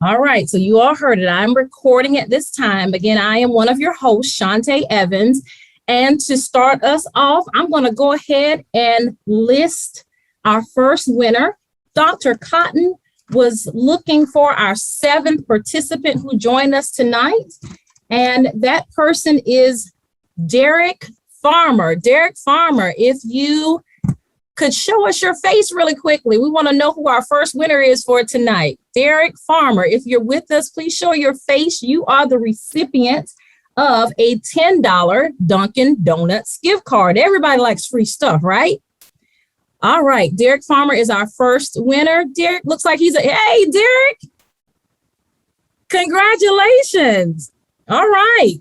All right, so you all heard it. I'm recording at this time. Again, I am one of your hosts, Shantae Evans. And to start us off, I'm going to go ahead and list our first winner. Dr. Cotton was looking for our seventh participant who joined us tonight. And that person is Derek Farmer. Derek Farmer, if you could show us your face really quickly. We want to know who our first winner is for tonight. Derek Farmer, if you're with us, please show your face. You are the recipient of a $10 Dunkin' Donuts gift card. Everybody likes free stuff, right? All right, Derek Farmer is our first winner. Derek looks like hey, Derek, congratulations. All right.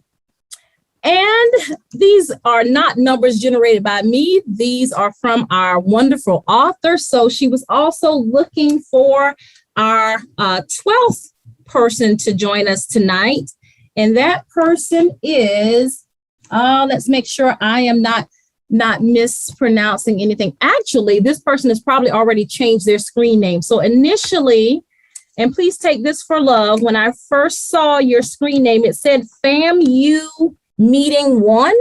And these are not numbers generated by me. These are from our wonderful author. So she was also looking for our 12th person to join us tonight. And that person is, let's make sure I am not mispronouncing anything. Actually, this person has probably already changed their screen name. So initially, and please take this for love, when I first saw your screen name, it said FAMU Meeting One.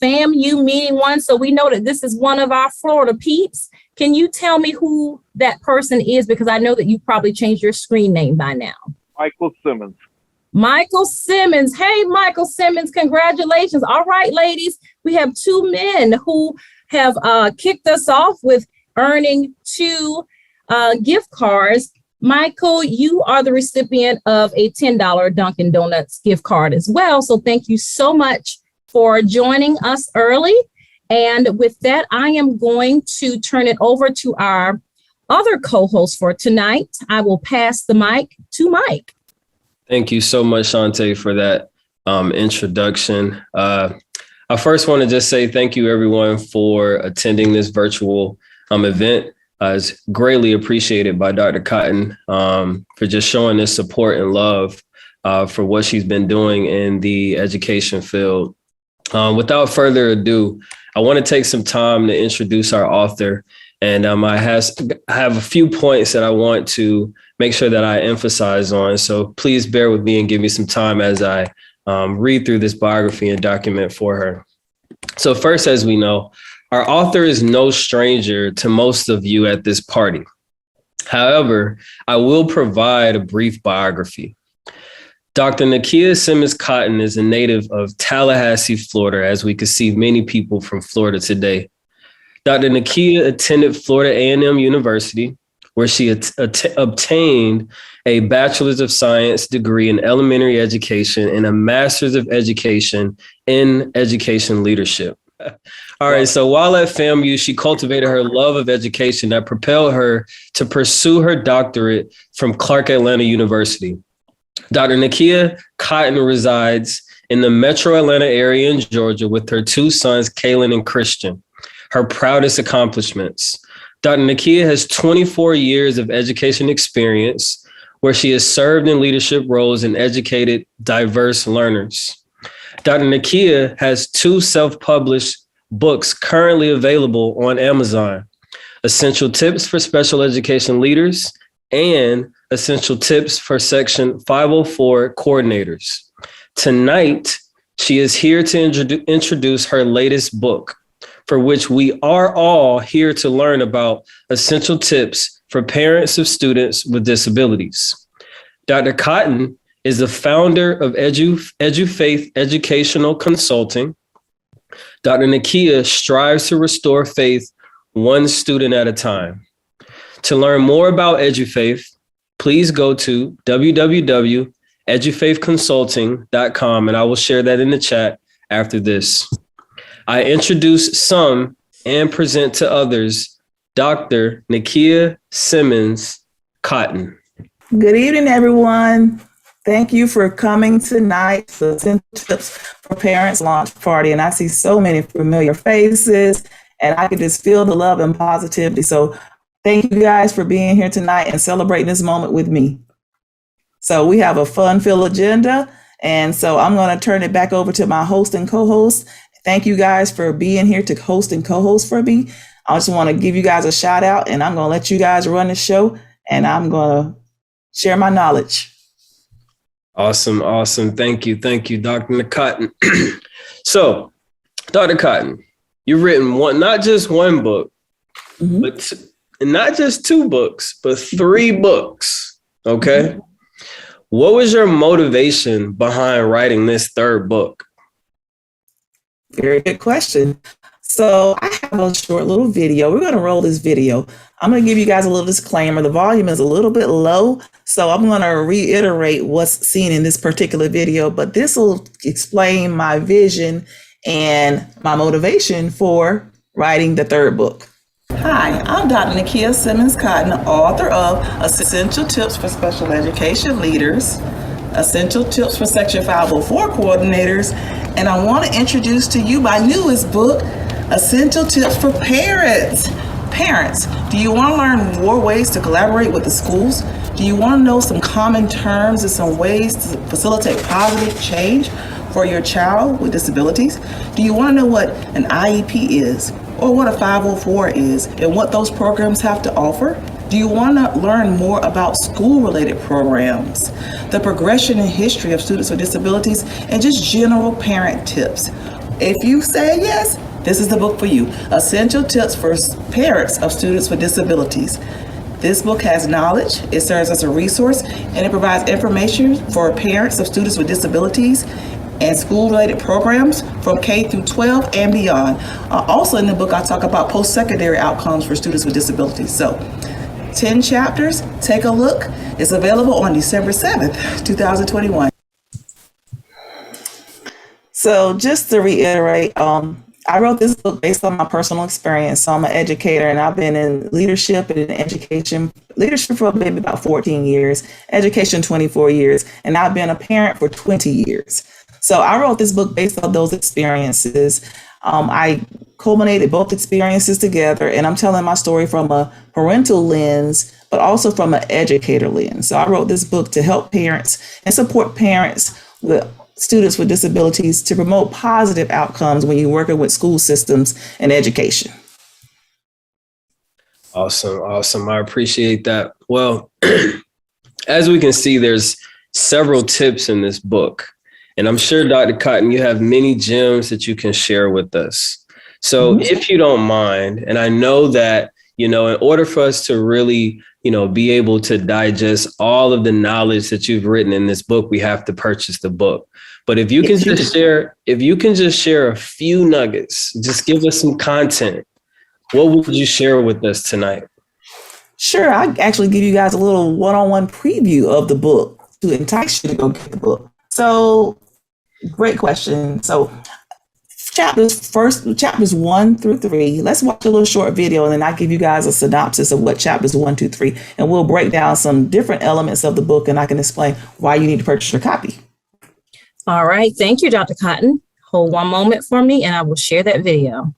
FAMU Meeting One. So we know that this is one of our Florida peeps. Can you tell me who that person is? Because I know that you probably changed your screen name by now. Michael Simmons. Michael Simmons. Hey, Michael Simmons, congratulations. All right, ladies, we have two men who have kicked us off with earning two gift cards. Michael, you are the recipient of a $10 Dunkin' Donuts gift card as well. So thank you so much for joining us early. And with that, I am going to turn it over to our other co-host for tonight. I will pass the mic to Mike. Thank you so much, Shantae, for that introduction. I first want to just say thank you, everyone, for attending this virtual event. It's greatly appreciated by Dr. Cotton for just showing this support and love for what she's been doing in the education field. Without further ado, I want to take some time to introduce our author. And I have a few points that I want to make sure that I emphasize on. So please bear with me and give me some time as I read through this biography and document for her. So first, as we know, our author is no stranger to most of you at this party. However, I will provide a brief biography. Dr. Nakia Simmons Cotton is a native of Tallahassee, Florida, as we can see many people from Florida today. Dr. Nakia attended Florida A&M University, where she obtained a Bachelor's of Science degree in elementary education and a Master's of Education in Education Leadership. All right, so while at FAMU, she cultivated her love of education that propelled her to pursue her doctorate from Clark Atlanta University. Dr. Nakia Cotton resides in the metro Atlanta area in Georgia with her two sons, Kaylin and Christian. Her proudest accomplishments. Dr. Nakia has 24 years of education experience where she has served in leadership roles and educated diverse learners. Dr. Nakia has two self-published books currently available on Amazon, Essential Tips for Special Education Leaders and Essential Tips for Section 504 Coordinators. Tonight, she is here to introduce her latest book, for which we are all here to learn about essential tips for parents of students with disabilities. Dr. Cotton is the founder of EduFaith Educational Consulting. Dr. Nakia strives to restore faith one student at a time. To learn more about EduFaith, please go to www.edufaithconsulting.com, and I will share that in the chat after this. I introduce some and present to others Dr. Nakia Simmons Cotton. Good evening, everyone. Thank you for coming tonight to the Essential Tips for Parents launch party. And I see so many familiar faces, and I can just feel the love and positivity. So thank you guys for being here tonight and celebrating this moment with me. So we have a fun-filled agenda. And so I'm going to turn it back over to my host and co-host. Thank you guys for being here to host and co-host for me. I just want to give you guys a shout out, and I'm going to let you guys run the show, and I'm going to share my knowledge. Awesome. Thank you, Dr. Cotton. So, Dr. Cotton, you've written not just one book, but not just two books, but 3 books. Okay. What was your motivation behind writing this 3rd book? Very good question. So I have a short little video. We're going to roll this video. I'm going to give you guys a little disclaimer. The volume is a little bit low, so I'm going to reiterate what's seen in this particular video, but this will explain my vision and my motivation for writing the 3rd book. Hi, I'm Dr. Nakia Simmons Cotton, author of Essential Tips for Special Education Leaders, Essential Tips for Section 504 Coordinators, and I want to introduce to you my newest book, Essential Tips for Parents. Parents, do you want to learn more ways to collaborate with the schools? Do you want to know some common terms and some ways to facilitate positive change for your child with disabilities? Do you want to know what an IEP is, or what a 504 is, and what those programs have to offer? Do you want to learn more about school-related programs, the progression and history of students with disabilities, and just general parent tips? If you say yes, this is the book for you. Essential Tips for Parents of Students with Disabilities. This book has knowledge, it serves as a resource, and it provides information for parents of students with disabilities and school-related programs from K through 12 and beyond. Also in the book, I talk about post-secondary outcomes for students with disabilities. So 10 chapters, take a look. It's available on December 7th, 2021. So just to reiterate, I wrote this book based on my personal experience. So I'm an educator, and I've been in leadership and in leadership for maybe about 14 years, education 24 years, and I've been a parent for 20 years. So I wrote this book based on those experiences. I culminated both experiences together, and I'm telling my story from a parental lens, but also from an educator lens. So I wrote this book to help parents and support parents with students with disabilities to promote positive outcomes when you're working with school systems and education. Awesome. I appreciate that. Well, as we can see, there's several tips in this book. And I'm sure, Dr. Cotton, you have many gems that you can share with us. So if you don't mind, and I know that, in order for us to really, be able to digest all of the knowledge that you've written in this book, we have to purchase the book. But if you can just share a few nuggets, just give us some content, what would you share with us tonight? Sure. I actually give you guys a little one-on-one preview of the book to entice you to go get the book. So great question. So chapters 1 through 3, let's watch a little short video, and then I'll give you guys a synopsis of what chapters 1, 2, 3, and we'll break down some different elements of the book, and I can explain why you need to purchase your copy. All right. Thank you, Dr. Cotton. Hold one moment for me, and I will share that video.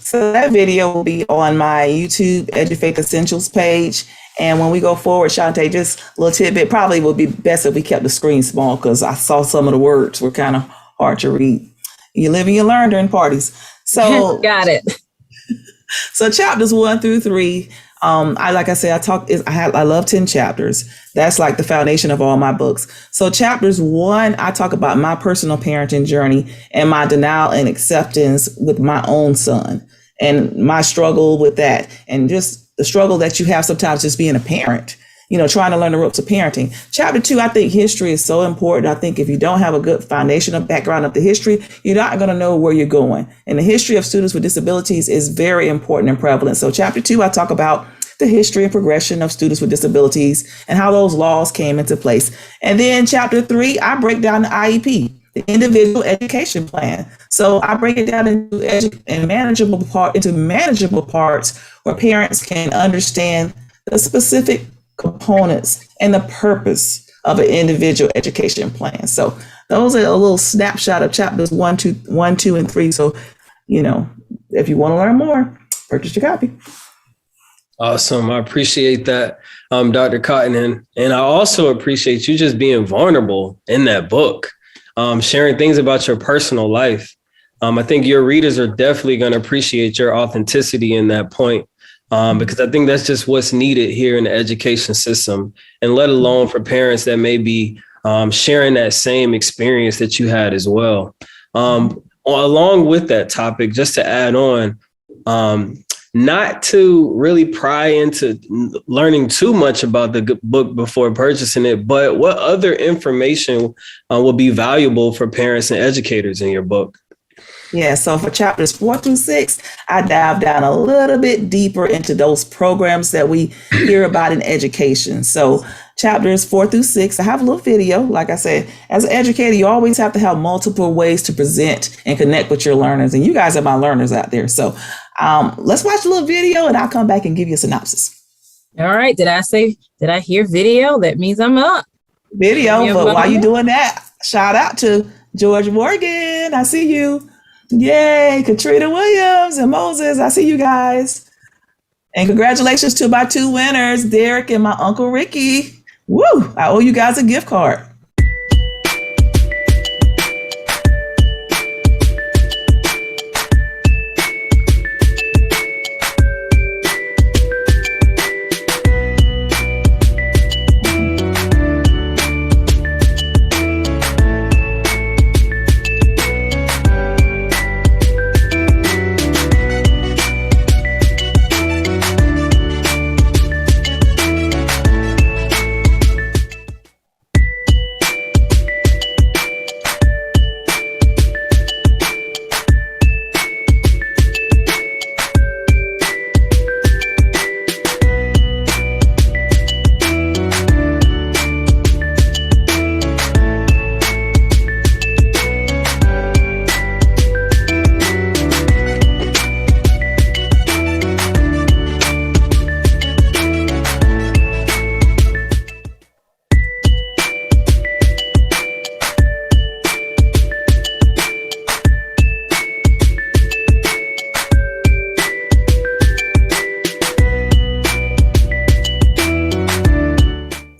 So that video will be on my YouTube EduFaith Essentials page. And when we go forward, Shante, just a little tidbit, probably would be best if we kept the screen small, because I saw some of the words were kind of hard to read. You live and you learn during parties. So got it. So chapters 1 through 3, I love 10 chapters. That's like the foundation of all my books. So chapters 1, I talk about my personal parenting journey and my denial and acceptance with my own son. and my struggle with that, and just the struggle that you have sometimes just being a parent, trying to learn the ropes of parenting. Chapter 2, I think history is so important. I think if you don't have a good foundational background of the history, you're not going to know where you're going. And the history of students with disabilities is very important and prevalent. So chapter 2, I talk about the history and progression of students with disabilities and how those laws came into place. And then chapter 3, I break down the IEP, the individual education plan. So I break it down into manageable parts where parents can understand the specific components and the purpose of an individual education plan. So those are a little snapshot of chapters 1, 2, and 3. So, if you want to learn more, purchase your copy. Awesome. I appreciate that, Dr. Cotton. And I also appreciate you just being vulnerable in that book, sharing things about your personal life. I think your readers are definitely going to appreciate your authenticity in that point, because I think that's just what's needed here in the education system, and let alone for parents that may be sharing that same experience that you had as well. Along with that topic, just to add on, not to really pry into learning too much about the book before purchasing it, but what other information will be valuable for parents and educators in your book? Yeah, so for chapters 4 through 6, I dive down a little bit deeper into those programs that we hear about in education. So chapters 4 through 6, I have a little video. Like I said, as an educator, you always have to have multiple ways to present and connect with your learners. And you guys are my learners out there. So let's watch a little video and I'll come back and give you a synopsis. All right. Did I hear video? That means I'm up. Video, but while you're doing that, shout out to George Morgan. I see you. Yay, Katrina Williams and Moses. I see you guys. And congratulations to my 2 winners, Derek and my Uncle Ricky. Woo, I owe you guys a gift card.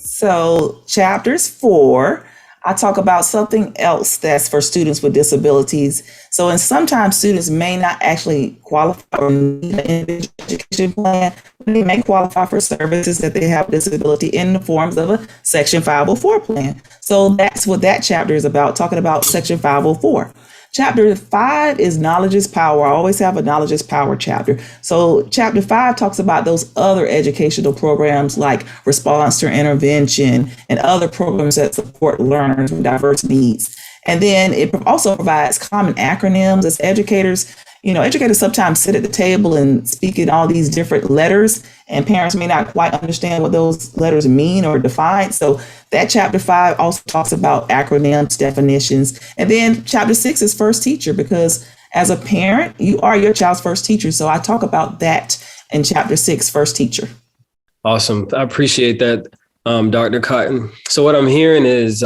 So chapters 4, I talk about something else that's for students with disabilities. So, and sometimes students may not actually qualify or need an individual education plan. They may qualify for services that they have disability in the forms of a Section 504 plan. So that's what that chapter is about, talking about Section 504. Chapter 5 is knowledge is power. I always have a knowledge is power chapter. So chapter 5 talks about those other educational programs like response to intervention and other programs that support learners with diverse needs. And then it also provides common acronyms as educators. Educators sometimes sit at the table and speak in all these different letters, and parents may not quite understand what those letters mean or define. So that chapter 5 also talks about acronyms, definitions. And then chapter 6 is first teacher, because as a parent, you are your child's first teacher. So I talk about that in chapter 6, first teacher. Awesome. I appreciate that, Dr. Cotton. So what I'm hearing is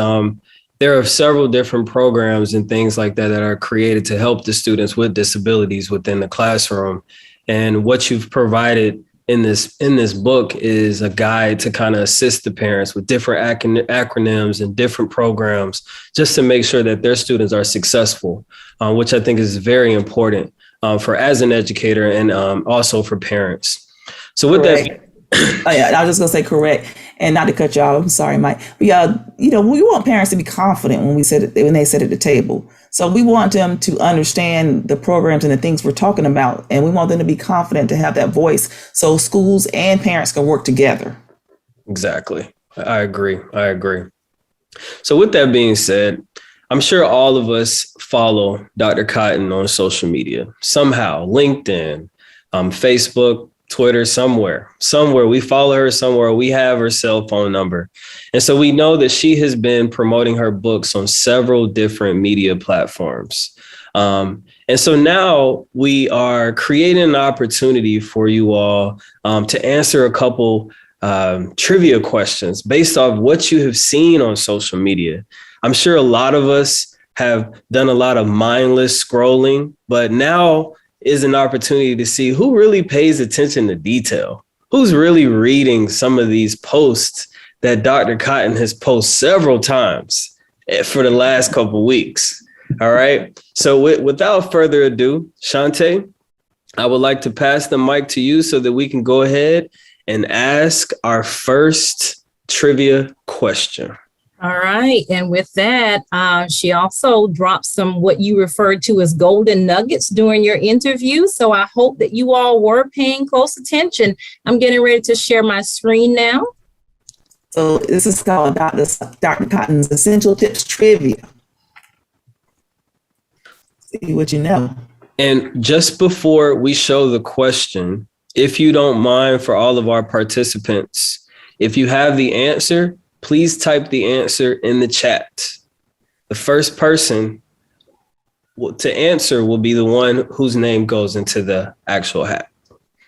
there are several different programs and things like that that are created to help the students with disabilities within the classroom. And what you've provided in this book is a guide to kind of assist the parents with different acronyms and different programs, just to make sure that their students are successful, which I think is very important for as an educator and also for parents. So with that Oh yeah, I was just gonna say correct, and not to cut you off. I'm sorry, Mike. But yeah, we want parents to be confident when they sit at the table. So we want them to understand the programs and the things we're talking about, and we want them to be confident to have that voice, so schools and parents can work together. Exactly. I agree. So with that being said, I'm sure all of us follow Dr. Cotton on social media somehow, LinkedIn, Facebook, Twitter, somewhere we follow her, somewhere we have her cell phone number. And so we know that she has been promoting her books on several different media platforms. And so now we are creating an opportunity for you all to answer a couple trivia questions based off what you have seen on social media. I'm sure a lot of us have done a lot of mindless scrolling, but now is an opportunity to see who really pays attention to detail, who's really reading some of these posts that Dr. Cotton has posted several times for the last couple of weeks. All right. So without further ado, Shantae, I would like to pass the mic to you so that we can go ahead and ask our first trivia question. All right. And with that, she also dropped some what you referred to as golden nuggets during your interview. So I hope that you all were paying close attention. I'm getting ready to share my screen now. So this is called Dr. Cotton's Essential Tips Trivia. See what you know. And just before we show the question, if you don't mind, for all of our participants, if you have the answer, please type the answer in the chat. The first person to answer will be the one whose name goes into the actual hat.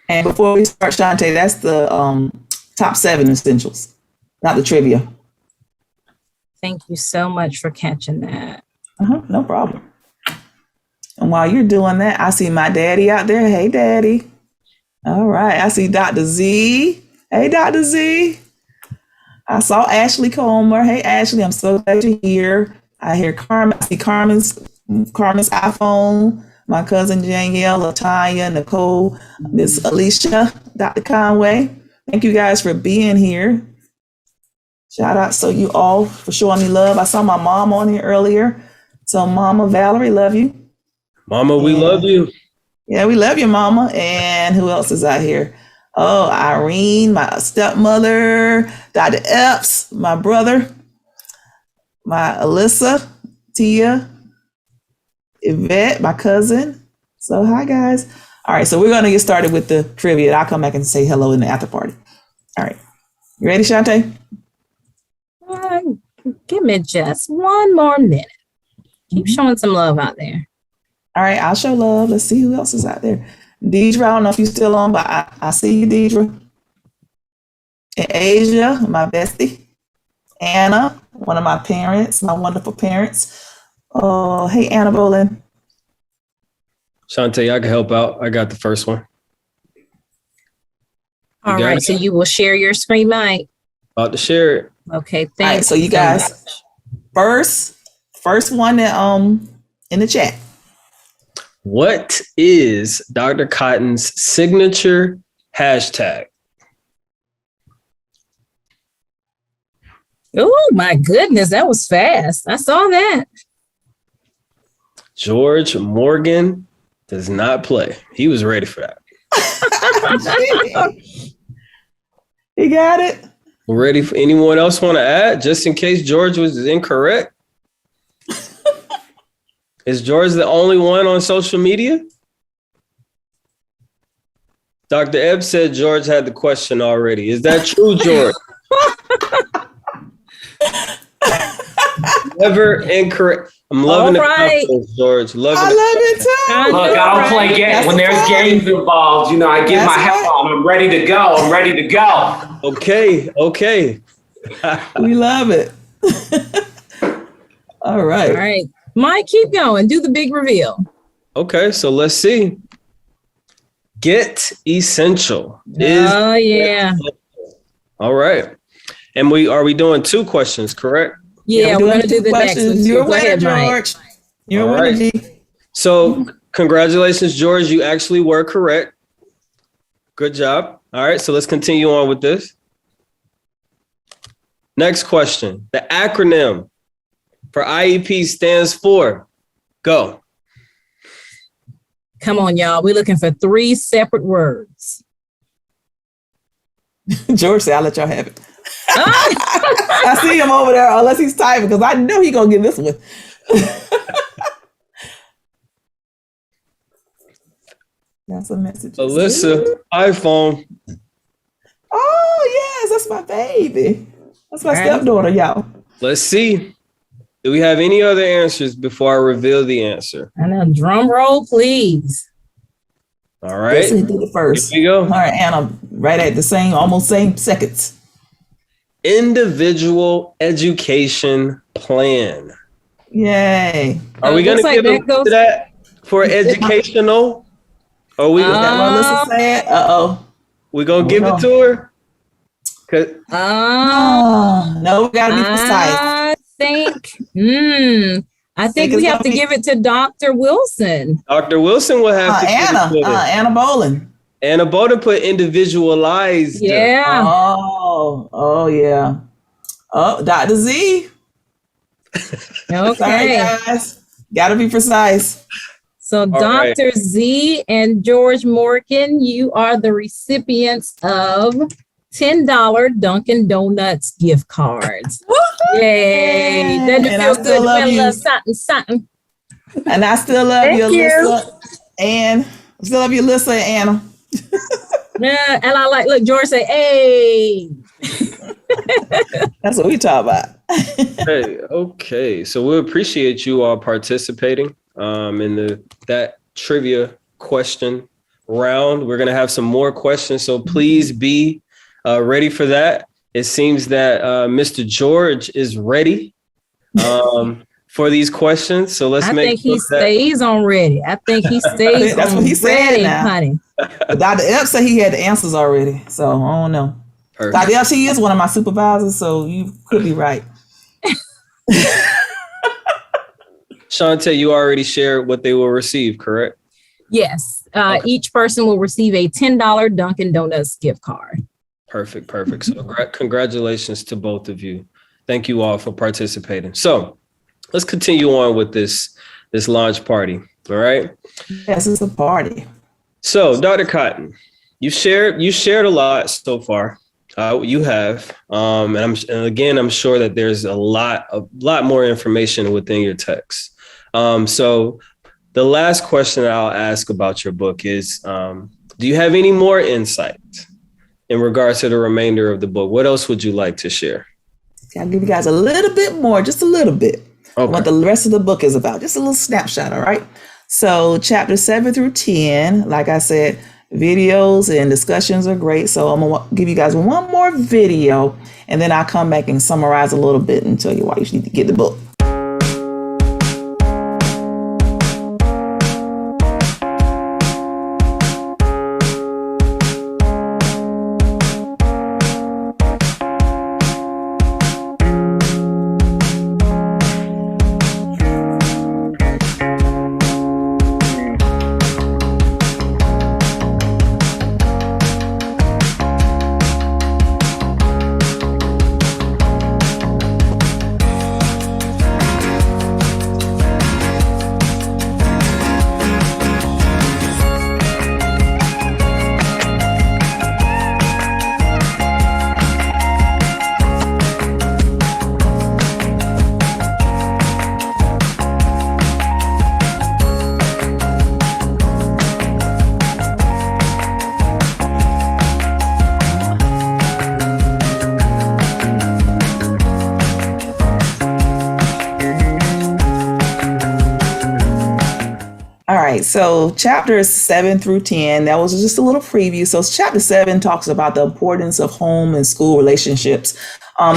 And before we start, Shantae, that's the top 7 essentials, not the trivia. Thank you so much for catching that. No problem. And while you're doing that, I see my daddy out there. Hey, Daddy. All right. I see Dr. Z. Hey, Dr. Z. I saw Ashley Comer. Hey, Ashley, I'm so glad you're here. I hear Carmen. I see Carmen's iPhone. My cousin Danielle, Latanya, Nicole, Miss Alicia, Dr. Conway. Thank you guys for being here. Shout out to you all for showing me love. I saw my mom on here earlier. So Mama Valerie, love you. Mama, we love you. Yeah, we love you, Mama. And who else is out here? Oh, Irene, my stepmother, Dr. Epps, my brother, my Alyssa, Tia, Yvette, my cousin. So hi, guys. All right, so we're going to get started with the trivia. I'll come back and say hello in the after party. All right. You ready, Shantae? Give me just one more minute. Keep showing some love out there. All right, I'll show love. Let's see who else is out there. Deidre, I don't know if you're still on, but I see you, Deidre. And Asia, my bestie. Anna, one of my parents, my wonderful parents. Oh, hey, Anna Bolin. Shantae, I can help out. I got the first one. All right, so you will share your screen, Mike. About to share it. Okay, thanks. All right, so you guys, first one that in the chat. What is Dr. Cotton's signature hashtag? Oh my goodness, that was fast. I saw that. George Morgan does not play. He was ready for that. You got it? Ready for anyone else want to add, just in case George was incorrect? Is George the only one on social media? Dr. Ebb said George had the question already. Is that true, George? Never incorrect. I'm loving the confidence, George. Loving I love it too. Look, I don't play games. When there's games involved, I get my hat on. I'm ready to go. Okay. We love it. All right. Mike, keep going. Do the big reveal. Okay, so let's see. Get essential. Oh, yeah. All right. And are we doing 2 questions, correct? Yeah, we're going to do the next one. You're winning, George. You're winning. So congratulations, George. You actually were correct. Good job. All right, so let's continue on with this. Next question. The acronym for IEP stands for, go. Come on, y'all. We're looking for 3 separate words. George said, I'll let y'all have it. I see him over there, unless he's typing, because I know he's going to get this one. That's a message. Alyssa, iPhone. Oh, yes, that's my baby. That's my stepdaughter, y'all. Let's see. Do we have any other answers before I reveal the answer? And a drum roll, please. All right. Yes, he did it first. Here we go. All right, Anna, right at the almost same seconds. Individual education plan. Yay. Are we going to give it to that for educational? Are we? Is that what Alyssa said? Uh-oh. We going to give it to her? No, we got to be precise. I think we have to give it to Dr. Wilson. Dr. Wilson will have to Anna Bolin. Anna Bolin put individualized. Yeah. Oh, yeah. Oh, Dr. Z. Okay. Sorry, guys. Got to be precise. So Dr. Z and George Morgan, you are the recipients of $10 Dunkin' Donuts gift cards. Yay. Doesn't it feel good to win a little something? And I still love you, Alyssa. And I still love you, Alyssa and Anna. Yeah, and I look, George say, hey. That's what we talk about. Hey, okay. So we appreciate you all participating in that trivia question round. We're going to have some more questions, so please be ready for that. It seems that Mr. George is ready for these questions. So let's I think he stays on ready. I think he stays That's on what he said ready, now. honey. Dr. Epps said he had the answers already. So I don't know. Perfect. Dr. Epps, he is one of my supervisors, so you could be right. Shantae, you already shared what they will receive, correct? Yes. Each person will receive a $10 Dunkin' Donuts gift card. Perfect. So congratulations to both of you. Thank you all for participating. So let's continue on with this launch party. All right. Yes, it's a party. So Dr. Cotton, you shared a lot so far. You have, and I'm sure that there's a lot more information within your text. So the last question I'll ask about your book is, do you have any more insight in regards to the remainder of the book? What else would you like to share? I'll give you guys a little bit more, just a little bit. Okay. What the rest of the book is about. Just a little snapshot, all right? So chapter 7 through 10, like I said, videos and discussions are great. So I'm going to give you guys one more video, and then I'll come back and summarize a little bit and tell you why you need to get the book. So chapters 7 through 10, that was just a little preview. So chapter 7 talks about the importance of home and school relationships.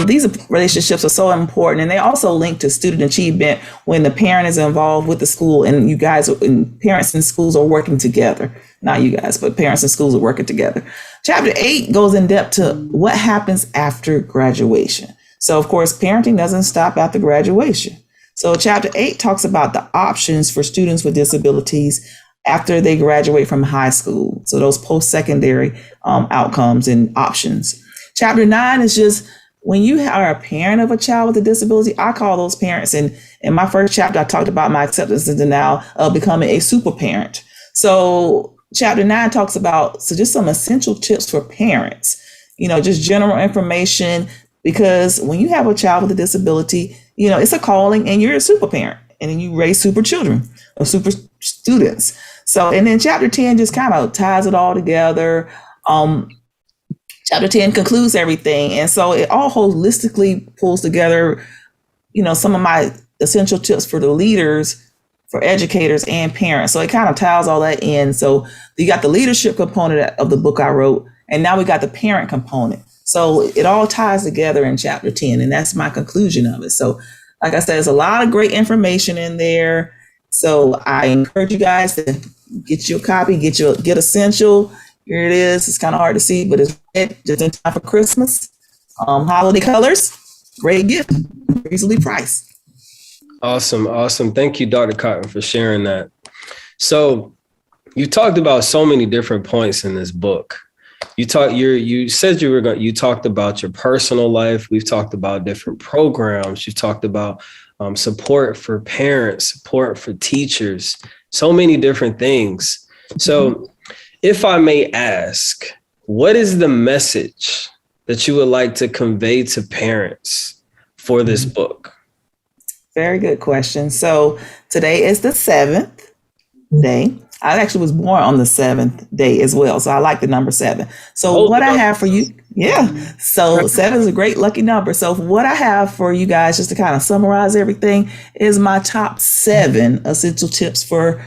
These relationships are so important, and they also link to student achievement when the parent is involved with the school, and you guys and parents and schools are working together. Not you guys, but parents and schools are working together. Chapter 8 goes in depth to what happens after graduation. So of course, parenting doesn't stop after graduation. So chapter 8 talks about the options for students with disabilities after they graduate from high school. So those post-secondary outcomes and options. Chapter 9 is just when you are a parent of a child with a disability. I call those parents, and in my first chapter, I talked about my acceptance and denial of becoming a super parent. So chapter 9 talks about just some essential tips for parents, just general information, because when you have a child with a disability, it's a calling, and you're a super parent, and then you raise super children or super students. So, and then chapter 10 just kind of ties it all together. Chapter 10 concludes everything. And so it all holistically pulls together, some of my essential tips for the leaders, for educators and parents. So it kind of ties all that in. So you got the leadership component of the book I wrote, and now we got the parent component. So it all ties together in chapter 10, and that's my conclusion of it. So like I said, there's a lot of great information in there. So I encourage you guys to get your copy, get Essential. Here it is. It's kind of hard to see, but it's red, just in time for Christmas. Holiday colors, great gift, reasonably priced. Awesome. Thank you, Dr. Cotton, for sharing that. So you talked about so many different points in this book. You talked about your personal life. We've talked about different programs. You talked about support for parents, support for teachers, so many different things. So if I may ask, what is the message that you would like to convey to parents for this book? Very good question. So today is the 7th day. I actually was born on the 7th day as well. So I like the number 7. So I have for you, so 7 is a great lucky number. So what I have for you guys, just to kind of summarize everything, is my top 7 essential tips for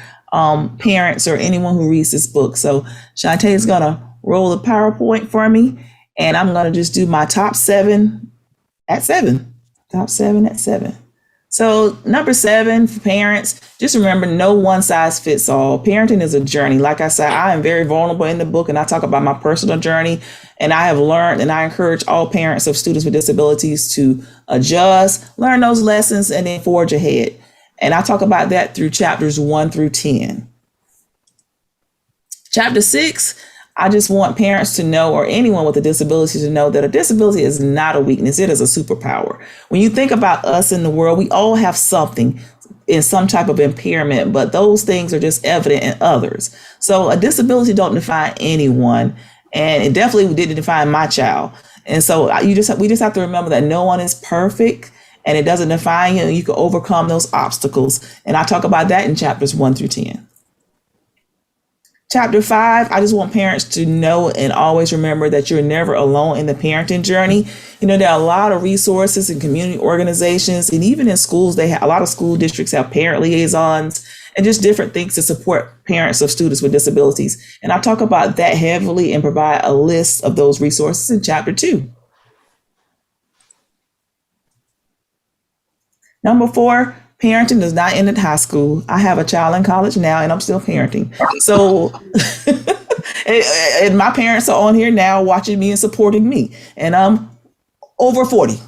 parents or anyone who reads this book. So Shantae is going to roll the PowerPoint for me, and I'm going to just do my top 7 at 7. Top 7 at 7. So number 7 for parents, just remember, no one size fits all. Parenting is a journey. Like I said, I am very vulnerable in the book, and I talk about my personal journey, and I have learned, and I encourage all parents of students with disabilities to adjust, learn those lessons, and then forge ahead. And I talk about that through chapters 1 through 10. Chapter 6, I just want parents to know, or anyone with a disability to know, that a disability is not a weakness. It is a superpower. When you think about us in the world, we all have something in some type of impairment, but those things are just evident in others. So a disability don't define anyone, and it definitely didn't define my child. And so we just have to remember that no one is perfect, and it doesn't define you. You can overcome those obstacles. And I talk about that in chapters 1 through 10. Chapter 5, I just want parents to know and always remember that you're never alone in the parenting journey. There are a lot of resources and community organizations, and even in schools, a lot of school districts have parent liaisons and just different things to support parents of students with disabilities. And I talk about that heavily and provide a list of those resources in chapter 2. Number 4, parenting does not end at high school. I have a child in college now, and I'm still parenting. So, and my parents are on here now watching me and supporting me, and I'm over 40.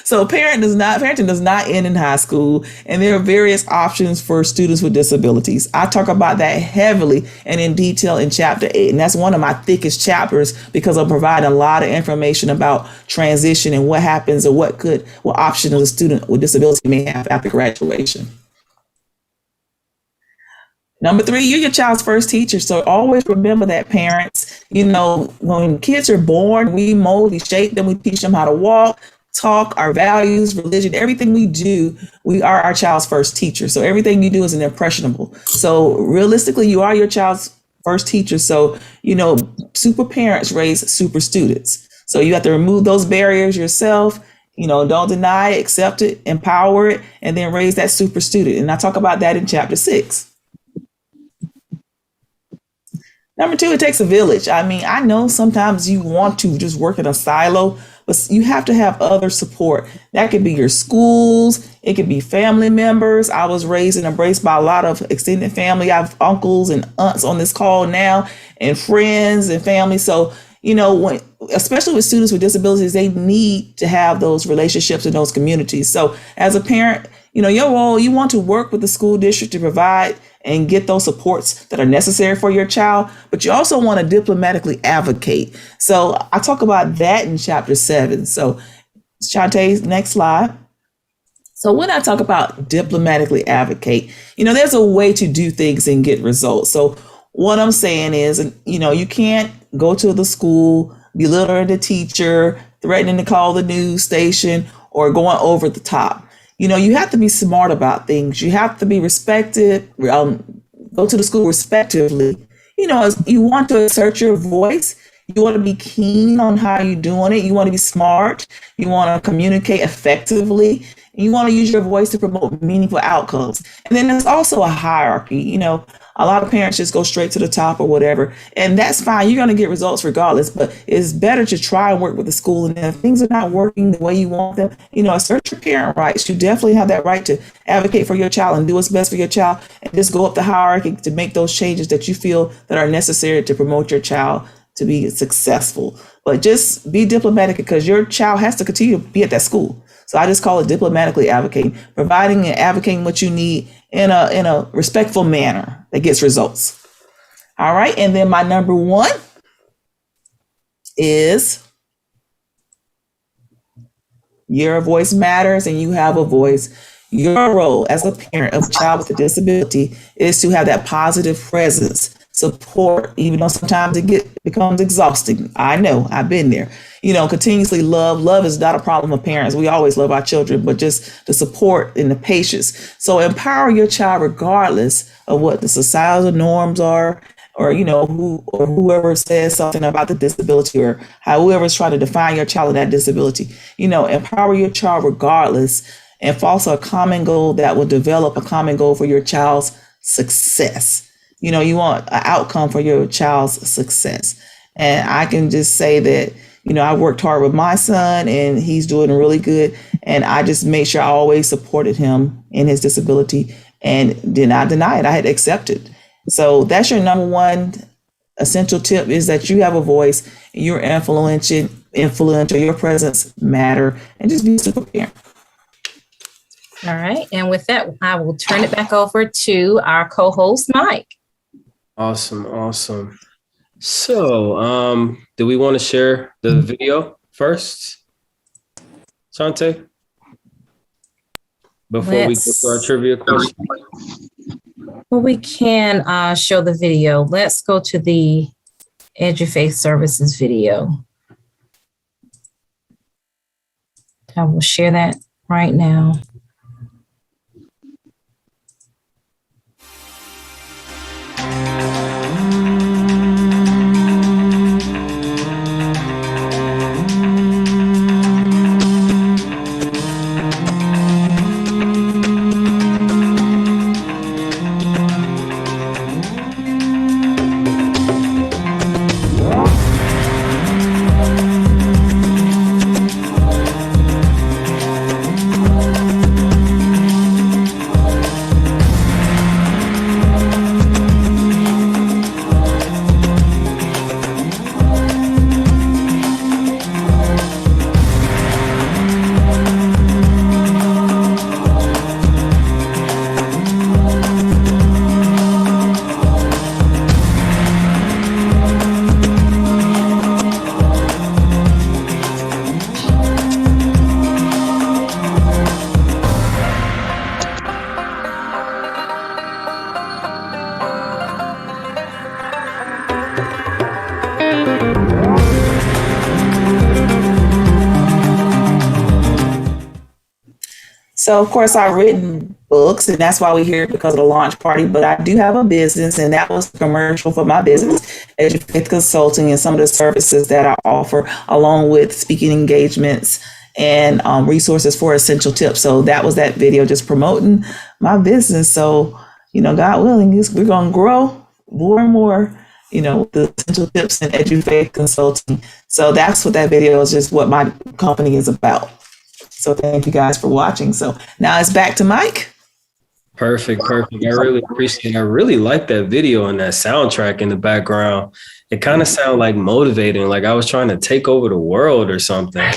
So parenting does not end in high school, and there are various options for students with disabilities. I talk about that heavily and in detail in chapter 8, and that's one of my thickest chapters because I'm providing a lot of information about transition and what happens or what options a student with disability may have after graduation. Number 3, you're your child's first teacher. So always remember that, parents. When kids are born, we mold, we shape them, we teach them how to walk, talk, our values, religion, everything we do, we are our child's first teacher. So everything you do is an impressionable. So realistically, you are your child's first teacher. So, super parents raise super students. So you have to remove those barriers yourself. Don't deny it, accept it, empower it, and then raise that super student. And I talk about that in chapter 6. Number 2, it takes a village. I know sometimes you want to just work in a silo, but you have to have other support. That could be your schools. It could be family members. I was raised and embraced by a lot of extended family. I have uncles and aunts on this call now, and friends and family. So, especially with students with disabilities, they need to have those relationships in those communities. So as a parent, your role, you want to work with the school district to provide and get those supports that are necessary for your child, but you also want to diplomatically advocate. So I talk about that in chapter 7. So Shantae, next slide. So when I talk about diplomatically advocate, there's a way to do things and get results. So what I'm saying is, you can't go to the school, belittling the teacher, threatening to call the news station, or going over the top. You have to be smart about things. You have to be respected, go to the school respectively. You want to assert your voice. You want to be keen on how you're doing it. You want to be smart. You want to communicate effectively. You want to use your voice to promote meaningful outcomes. And then there's also a hierarchy. A lot of parents just go straight to the top or whatever, and that's fine. You're going to get results regardless, but it's better to try and work with the school. And if things are not working the way you want them, assert your parent rights. You definitely have that right to advocate for your child and do what's best for your child, and just go up the hierarchy to make those changes that you feel that are necessary to promote your child to be successful. But just be diplomatic, because your child has to continue to be at that school. So I just call it diplomatically advocating, providing and advocating what you need in a respectful manner that gets results. All right. And then my number 1 is your voice matters and you have a voice. Your role as a parent of a child with a disability is to have that positive presence, support, even though sometimes it becomes exhausting. I know, I've been there. Continuously love. Love is not a problem of parents. We always love our children, but just the support and the patience. So empower your child regardless of what the societal norms are, or whoever says something about the disability, or whoever's trying to define your child with that disability. Empower your child regardless, and foster a common goal that will develop a common goal for your child's success. You want an outcome for your child's success. And I can just say that, I worked hard with my son and he's doing really good. And I just made sure I always supported him in his disability and did not deny it. I had accepted. So that's your number 1 essential tip, is that you have a voice, you're influential, your presence matter, and just be a super parent. All right. And with that, I will turn it back over to our co-host, Mike. Awesome. So, do we want to share the video first, Shantae? Before we go to our trivia question? Well, we can show the video. Let's go to the EduFaith Services video. I will share that right now. So, of course, I've written books, and that's why we're here, because of the launch party. But I do have a business, and that was the commercial for my business, educator consulting, and some of the services that I offer, along with speaking engagements and resources for essential tips. So that was that video, just promoting my business. So, God willing, we're going to grow more and more, the essential tips and educator consulting. So that's what that video is, just what my company is about. So thank you guys for watching. So now it's back to Mike. Perfect. I really appreciate it. I really like that video and that soundtrack in the background. It kind of sounded like motivating, like I was trying to take over the world or something.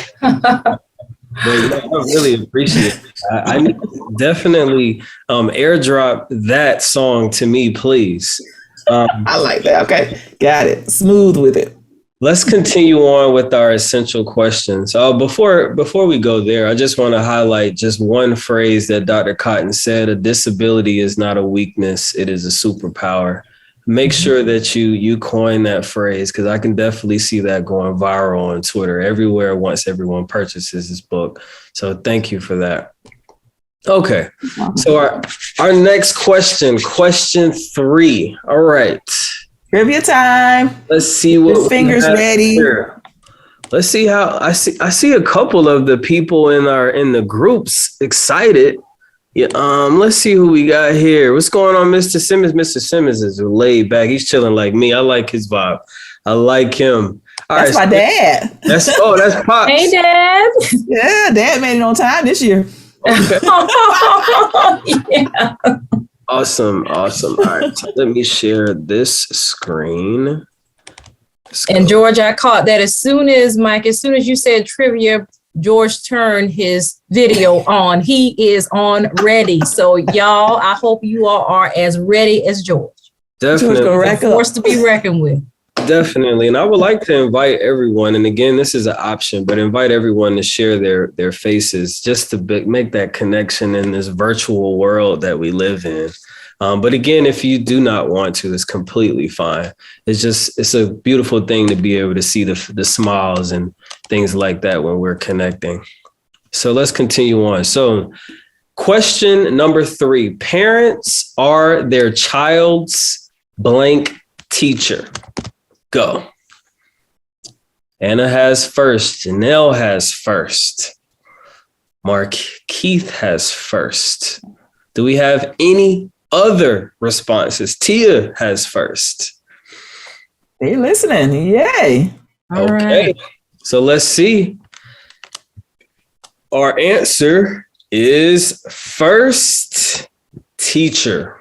But yeah, I really appreciate it. I need to definitely airdrop that song to me, please. I like that. Okay. Got it. Smooth with it. Let's continue on with our essential questions. Before we go there, I just want to highlight just one phrase that Dr. Cotton said: a disability is not a weakness, it is a superpower. Make sure that you coin that phrase, because I can definitely see that going viral on Twitter everywhere once everyone purchases this book. So thank you for that. Okay, so our next question 3. All right. Trivia time. Let's see what Your fingers ready. Here. Let's see how I see a couple of the people in the groups excited. Yeah, let's see who we got here. What's going on, Mr. Simmons? Mr. Simmons is laid back. He's chilling like me. I like his vibe. I like him. All that's right, my dad. That's Pops. Hey, Dad. Yeah, Dad made it on time this year. Okay. Yeah. Awesome. All right, so let me share this screen. And George, I caught that as soon as you said trivia, George turned his video on. He is on ready. So y'all, I hope you all are as ready as George. Definitely. A force to be reckoned with. Definitely. And I would like to invite everyone, and again, this is an option, but invite everyone to share their faces just to make that connection in this virtual world that we live in. But again, if you do not want to, it's completely fine. It's a beautiful thing to be able to see the smiles and things like that when we're connecting. So let's continue on. So question number 3, parents are their child's blank teacher. Go. Anna has first. Janelle has first. Mark Keith has first. Do we have any other responses? Tia has first. They're listening. Yay. All Okay. right. So let's see. Our answer is first teacher.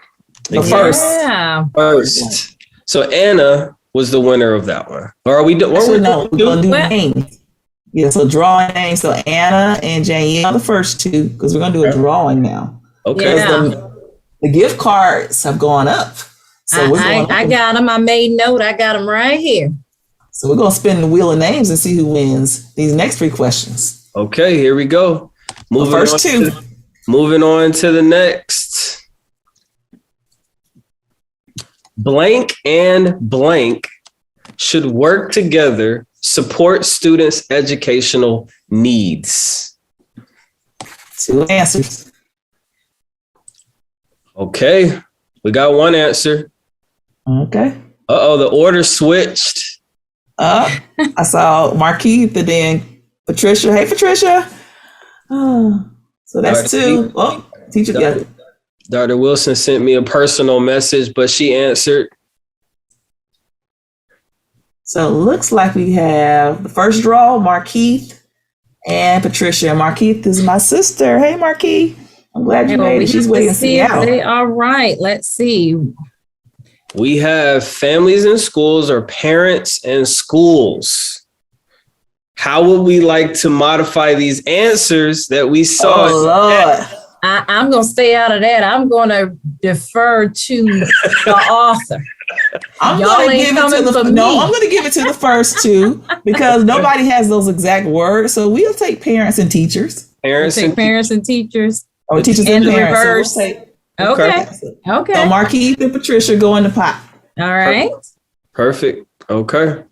First. So Anna was the winner of that one. Or are we doing? We're gonna do names. Yeah, so drawing names. So Anna and Jane are the first two, because we're gonna do a drawing now. Okay. Yeah. The gift cards have gone up. So I got them. I made note. I got them right here. So we're gonna spin the wheel of names and see who wins these next 3 questions. Okay, here we go. Moving on to the next. Blank and blank should work together, support students' educational needs. 2 answers. Okay, we got one answer. Okay. The order switched. I saw Marquise and then Patricia. Hey, Patricia. So that's 2. Oh, teacher got it. Dr. Wilson sent me a personal message, but she answered. So it looks like we have the first draw, Marquise and Patricia. Marquise is my sister. Hey, Marquise. I'm glad you made it. She's waiting to see out. They are right. Let's see. We have families and schools or parents and schools. How would we like to modify these answers that we saw? Oh, Lord. I'm going to stay out of that. I'm going to defer to the author. I'm going to give it to the first 2 because nobody has those exact words. So we'll take parents and teachers. Parents and teachers. Oh, teachers and parents. Reverse. So we'll Okay. So Marquise and Patricia go in the pot. All right. Perfect. Okay.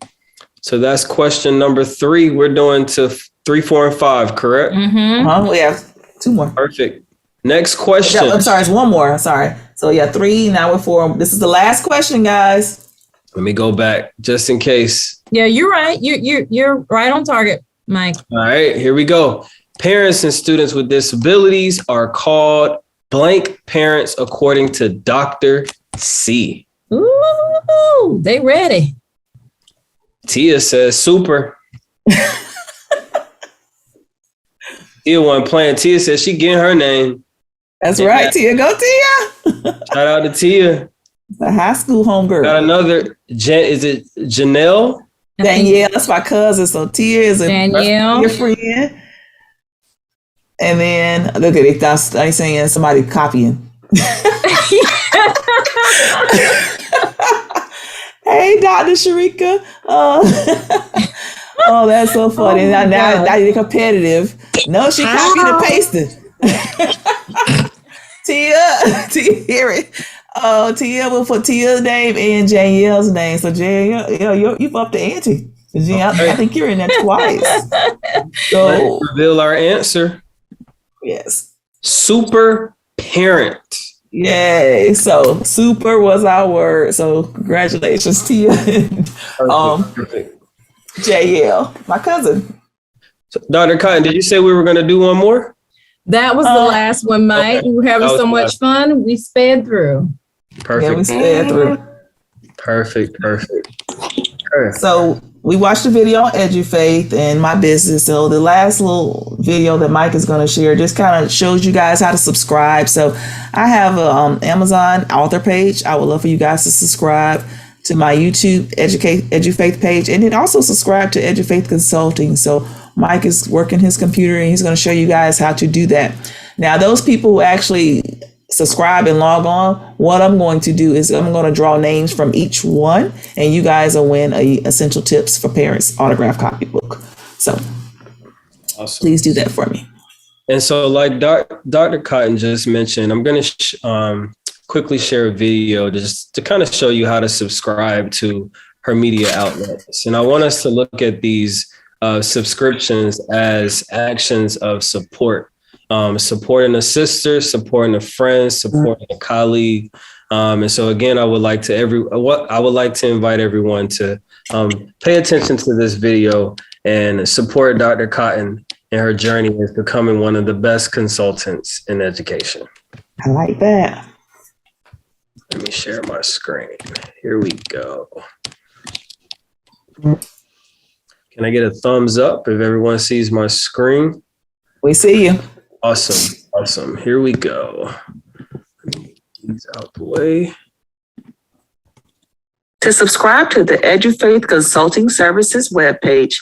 So that's question number 3. We're doing to 3, 4, and 5, correct? Mm-hmm. We have 2 more. Perfect. Next question. I'm sorry, it's 1 more. Sorry. So 3, now we're 4. This is the last question, guys. Let me go back just in case. Yeah, you're right. You're right on target, Mike. All right, here we go. Parents and students with disabilities are called blank parents according to Dr. C. Ooh, they ready. Tia says super. Tia wasn't playing. Tia says she getting her name. That's right, Tia. Go, Tia. Shout out to Tia. The high school homegirl. Got another. Is it Janelle? Danielle, that's my cousin. So Tia is your friend. And then look at it. I saying somebody copying. Hey, Dr. Sharika. Oh, that's so funny. Now you're competitive. No, she copied and pasted. Tia, hear it. Oh, Tia will put Tia's name and Danielle's name. So Danielle, you've up the ante. I think you're in there twice. So let's reveal our answer. Yes. Super parent. Yay. So super was our word. So congratulations, Tia. Perfect. JL, my cousin. So, Dr. Cotton, did you say we were going to do one more? That was the last one, Mike. Okay. We were having so much fun. We sped through. Perfect. Yeah, we sped through. Perfect. So we watched the video on EduFaith and my business. So the last little video that Mike is going to share just kind of shows you guys how to subscribe. So I have a Amazon author page. I would love for you guys to subscribe to my YouTube EduFaith page, and then also subscribe to EduFaith Consulting. So Mike is working his computer and he's going to show you guys how to do that. Now, those people who actually subscribe and log on, what I'm going to do is I'm going to draw names from each one, and you guys will win a Essential Tips for Parents autograph copybook. So awesome. Please do that for me. And so like Dr. Cotton just mentioned, I'm going to quickly share a video just to kind of show you how to subscribe to her media outlets. And I want us to look at these subscriptions as actions of support. Supporting a sister, supporting a friend, supporting a colleague. And so again, I would like to invite everyone to pay attention to this video and support Dr. Cotton in her journey as becoming one of the best consultants in education. I like that. Let me share my screen. Here we go. Can I get a thumbs up if everyone sees my screen? We see you. Awesome. Here we go. These out the way. To subscribe to the EduFaith Consulting Services webpage,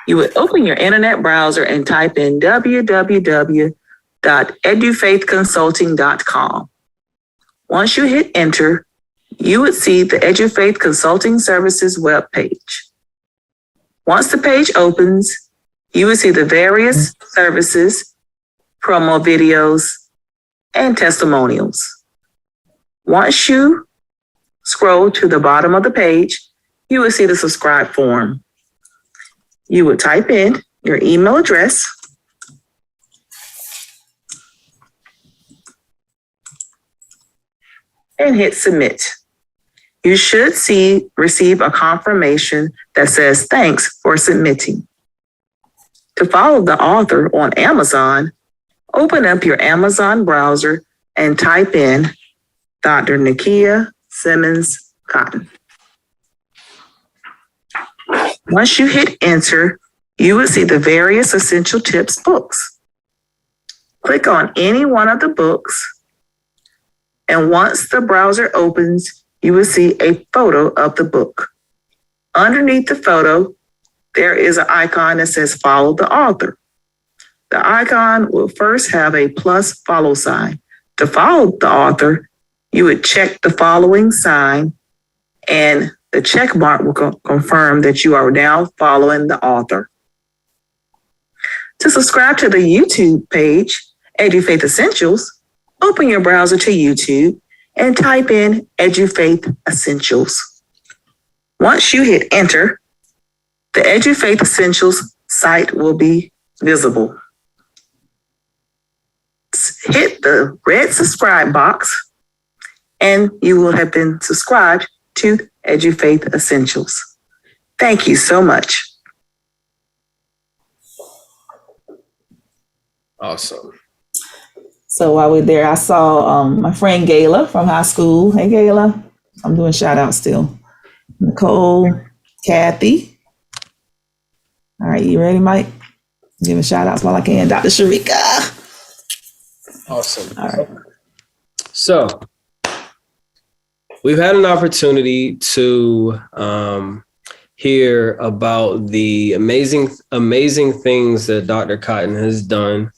you would open your internet browser and type in www.edufaithconsulting.com. Once you hit enter, you would see the EduFaith Consulting Services webpage. Once the page opens, you will see the various services, promo videos, and testimonials. Once you scroll to the bottom of the page, you will see the subscribe form. You would type in your email address, and hit submit. You should receive a confirmation that says thanks for submitting. To follow the author on Amazon, open up your Amazon browser and type in Dr. Nakia Simmons Cotton. Once you hit enter, you will see the various Essential Tips books. Click on any one of the books, and once the browser opens, you will see a photo of the book. Underneath the photo, there is an icon that says follow the author. The icon will first have a plus follow sign. To follow the author, you would check the following sign, and the check mark will confirm that you are now following the author. To subscribe to the YouTube page, EduFaith Essentials, open your browser to YouTube and type in EduFaith Essentials. Once you hit enter, the EduFaith Essentials site will be visible. Hit the red subscribe box and you will have been subscribed to EduFaith Essentials. Thank you so much. Awesome. So while we're there, I saw my friend Gayla from high school. Hey, Gayla. I'm doing shout outs still. Nicole, Kathy. All right, you ready, Mike? Giving shout outs while I can. Dr. Sharika. Awesome. All right. So we've had an opportunity to hear about the amazing things that Dr. Cotton has done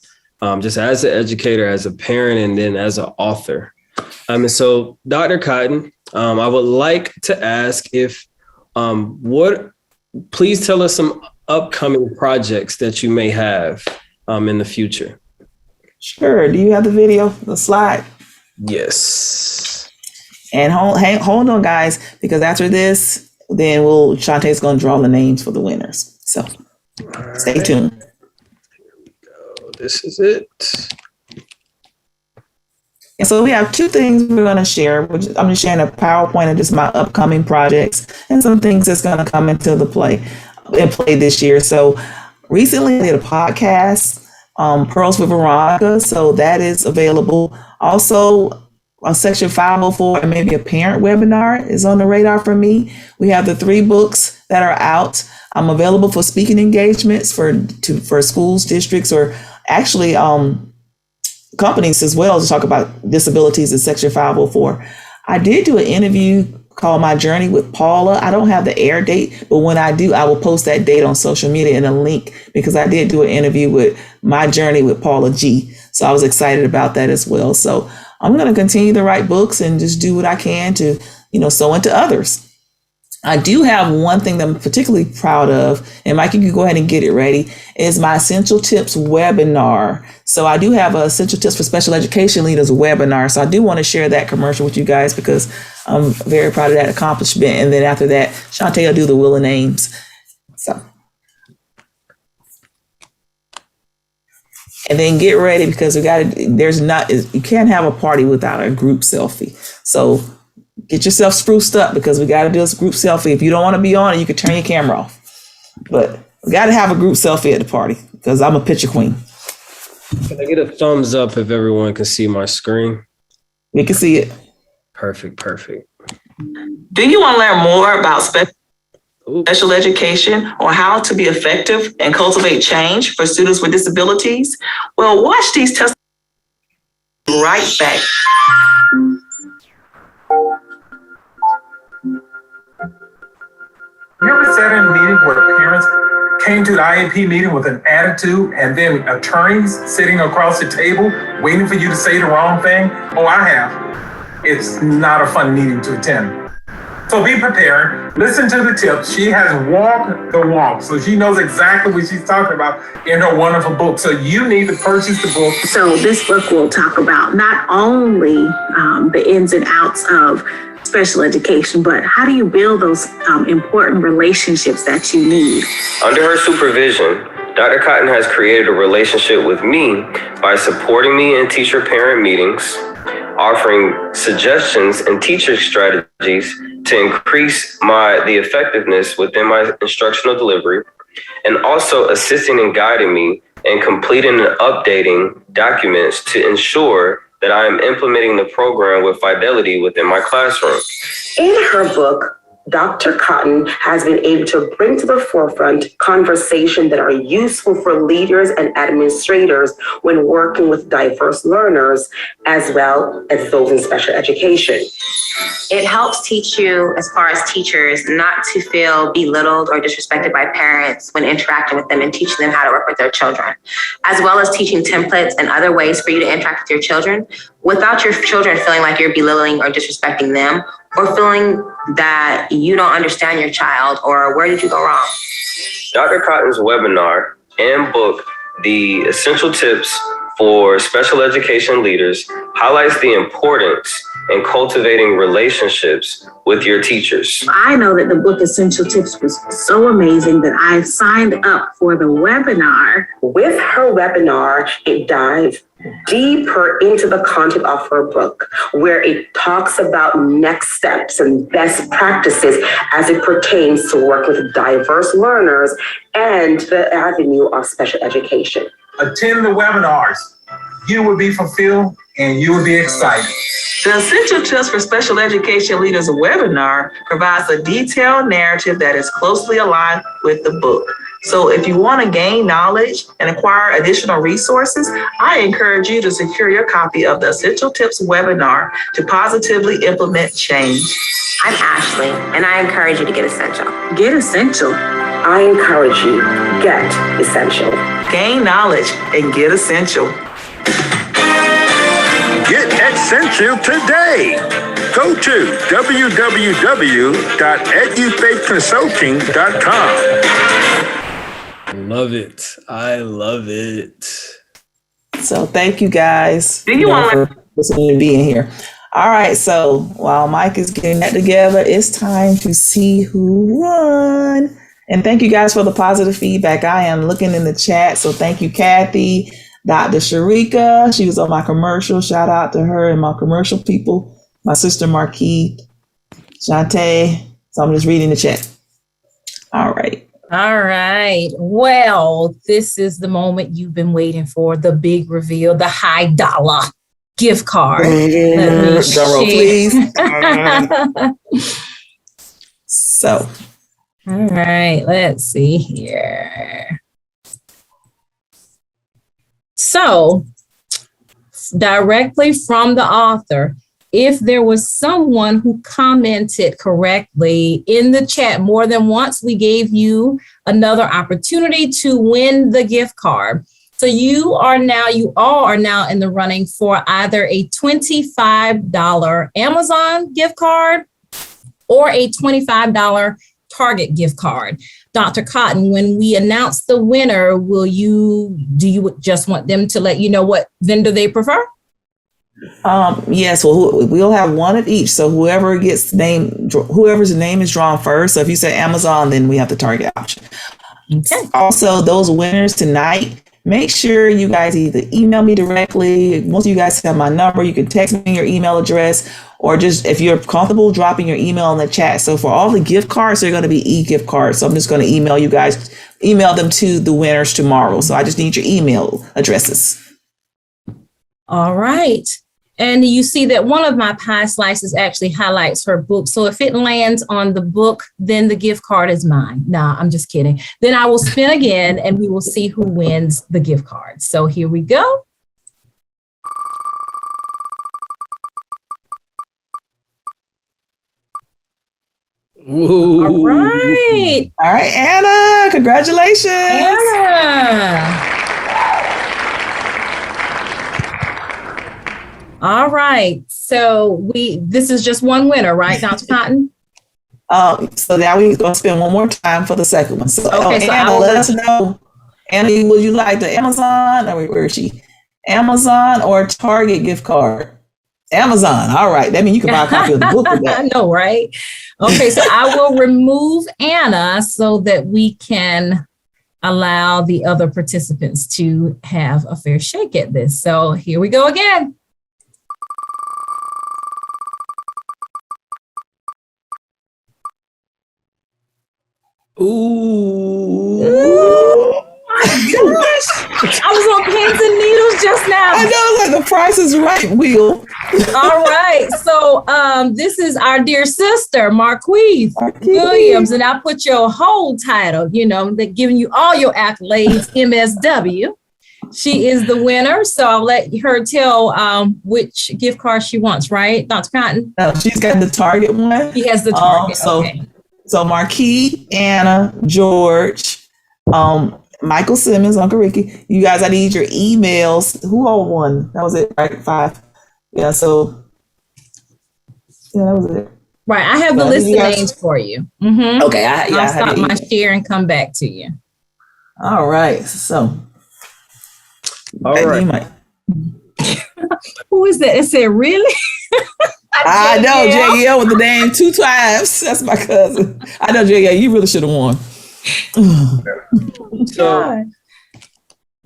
just as an educator, as a parent, and then as an author. And so, Dr. Cotton, I would like to ask if please tell us some upcoming projects that you may have in the future. Sure. Do you have the video, the slide? Yes. And hold on, guys, because after this, then Shantae's going to draw the names for the winners. So stay tuned. Here we go. This is it. And so we have two things we're going to share. I'm just sharing a PowerPoint of just my upcoming projects and some things that's going to come into the play this year. So recently I did a podcast, Pearls with Veronica. So that is available. Also, a Section 504 and maybe a parent webinar is on the radar for me. We have the 3 books that are out. I'm available for speaking engagements for schools, districts, or actually companies as well to talk about disabilities in Section 504. I did do an interview called My Journey with Paula. I don't have the air date, but when I do, I will post that date on social media and a link, because I did do an interview with My Journey with Paula G. So I was excited about that as well. So I'm going to continue to write books and just do what I can to, sow into others. I do have one thing that I'm particularly proud of, and Mike, you can go ahead and get it ready, is my Essential Tips webinar. So I do have a Essential Tips for Special Education Leaders webinar. So I do want to share that commercial with you guys because I'm very proud of that accomplishment. And then after that, Shantae will do the Will of Names. So. And then get ready, because you can't have a party without a group selfie. So get yourself spruced up, because we got to do this group selfie. If you don't want to be on it, you can turn your camera off. But we got to have a group selfie at the party, because I'm a picture queen. Can I get a thumbs up if everyone can see my screen? We can see it. Perfect. Do you want to learn more about special education or how to be effective and cultivate change for students with disabilities? Well, watch these testimonies right back. You ever sat in a meeting where parents came to the IEP meeting with an attitude, and then attorneys sitting across the table waiting for you to say the wrong thing? Oh, I have. It's not a fun meeting to attend. So be prepared, listen to the tips. She has walked the walk, so she knows exactly what she's talking about in her wonderful book. So you need to purchase the book. So this book will talk about not only the ins and outs of special education, but how do you build those important relationships that you need? Under her supervision, Dr. Cotton has created a relationship with me by supporting me in teacher-parent meetings, offering suggestions and teacher strategies to increase the effectiveness within my instructional delivery, and also assisting and guiding me in completing and updating documents to ensure that I am implementing the program with fidelity within my classroom. In her book, Dr. Cotton has been able to bring to the forefront conversations that are useful for leaders and administrators when working with diverse learners, as well as those in special education. It helps teach you, as far as teachers, not to feel belittled or disrespected by parents when interacting with them and teaching them how to work with their children, as well as teaching templates and other ways for you to interact with your children without your children feeling like you're belittling or disrespecting them, or feeling that you don't understand your child or where did you go wrong. Dr. Cotton's webinar and book, The Essential Tips for Special Education Leaders, highlights the importance in cultivating relationships with your teachers. I know that the book Essential Tips was so amazing that I signed up for the webinar. With her webinar, it dives deeper into the content of her book, where it talks about next steps and best practices as it pertains to work with diverse learners and the avenue of special education. Attend the webinars. You will be fulfilled and you will be excited. The Essential Tips for Special Education Leaders webinar provides a detailed narrative that is closely aligned with the book. So if you want to gain knowledge and acquire additional resources, I encourage you to secure your copy of the Essential Tips webinar to positively implement change. I'm Ashley, and I encourage you to get Essential. Get Essential. I encourage you, get Essential. Gain knowledge and get Essential. Get Essential today. Go to www.edufaithconsulting.com. Love it. I love it. So thank you guys Do you want for listening and being here. All right, so while Mike is getting that together, it's time to see who won. And thank you guys for the positive feedback. I am looking in the chat, so thank you, Kathy, Dr. Sharika. She was on my commercial. Shout out to her and my commercial people. My sister Marquise, Shantae. So I'm just reading the chat. All right. All right. Well, this is the moment you've been waiting for, the big reveal, the high dollar gift card. Drum roll, please. So. All right, let's see here. So, directly from the author, if there was someone who commented correctly in the chat more than once, we gave you another opportunity to win the gift card. So you all are now in the running for either a $25 Amazon gift card or a $25 Target gift card. Dr. Cotton, when we announce the winner, do you just want them to let you know what vendor they prefer? Yes, well, we'll have one of each. So whoever's name is drawn first. So if you say Amazon, then we have the Target option. Okay. Also, those winners tonight, make sure you guys either email me directly. Most of you guys have my number. You can text me your email address, or just if you're comfortable dropping your email in the chat. So for all the gift cards, they're going to be e-gift cards. So I'm just going to email them to the winners tomorrow. So I just need your email addresses. All right. And you see that one of my pie slices actually highlights her book. So if it lands on the book, then the gift card is mine. Nah, I'm just kidding. Then I will spin again and we will see who wins the gift card. So here we go. Ooh. All right. All right, Anna, congratulations. Anna. All right. So this is just one winner, right, Dr. Cotton? So now we're going to spend one more time for the second one. So, okay, so Anna, let us know. Anna, would you like the Amazon? Where is she? Amazon or Target gift card? Amazon. All right. That means you can buy a copy of the book with that. I know, right? Okay, so I will remove Anna so that we can allow the other participants to have a fair shake at this. So here we go again. Ooh. I was on pins and needles just now. I know, like the Price is Right wheel. All right. So this is our dear sister, Marquise Williams. And I put your whole title, they're giving you all your accolades, MSW. She is the winner. So I'll let her tell which gift card she wants, right, Dr. Cotton? No, she's got the Target one. She has the Target. Okay. So Marquis, Anna, George, Michael Simmons, Uncle Ricky. You guys, I need your emails. Who all won? That was it, right? 5. Yeah, so that was it. Right. I have the list of names for you. Mm-hmm. Okay. I'll stop my share and come back to you. All right. So. All right. Who is that? It said, really? I know JL with the name 2 times. That's my cousin. I know JL, you really should have won. So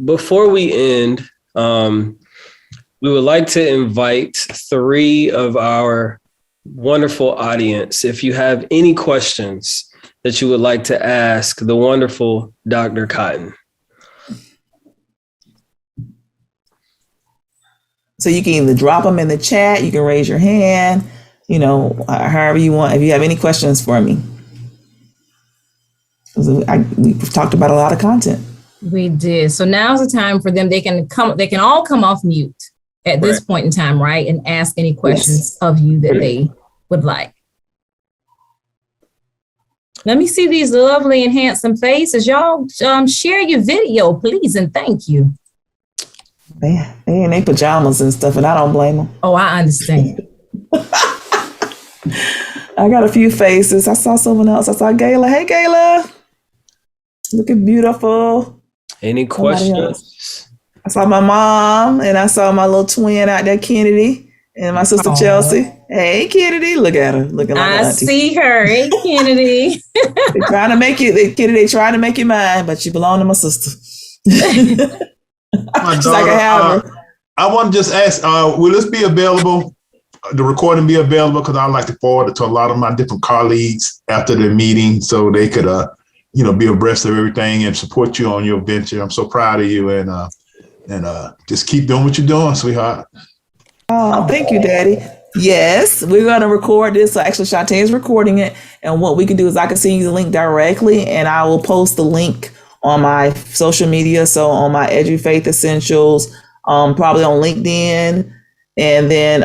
before we end, we would like to invite 3 of our wonderful audience. If you have any questions that you would like to ask the wonderful Dr. Cotton. So you can either drop them in the chat, you can raise your hand, however you want. If you have any questions for me. We've talked about a lot of content. We did. So now's the time for them. They can all come off mute at this point in time, right? And ask any questions of you that they would like. Let me see these lovely and handsome faces. Y'all share your video, please, and thank you. They in their pajamas and stuff, and I don't blame them. Oh, I understand. I got a few faces. I saw someone else. I saw Gayla. Hey, Gayla. Looking beautiful. Any questions? I saw my mom, and I saw my little twin out there, Kennedy, and my sister Chelsea. Hey, Kennedy. Look at her. Looking like I an auntie. see her. Hey, Kennedy. They're trying to make you, Kennedy, they trying to make you mine, but you belong to my sister. My daughter, I want to just ask, will this be available, the recording be available? Because I like to forward it to a lot of my different colleagues after the meeting so they could, be abreast of everything and support you on your venture. I'm so proud of you and just keep doing what you're doing, sweetheart. Oh, thank you, Daddy. Yes, we're going to record this. So actually, Shantae is recording it. And what we can do is I can send you the link directly, and I will post the link on my social media. So on my EduFaith Essentials, probably on LinkedIn, and then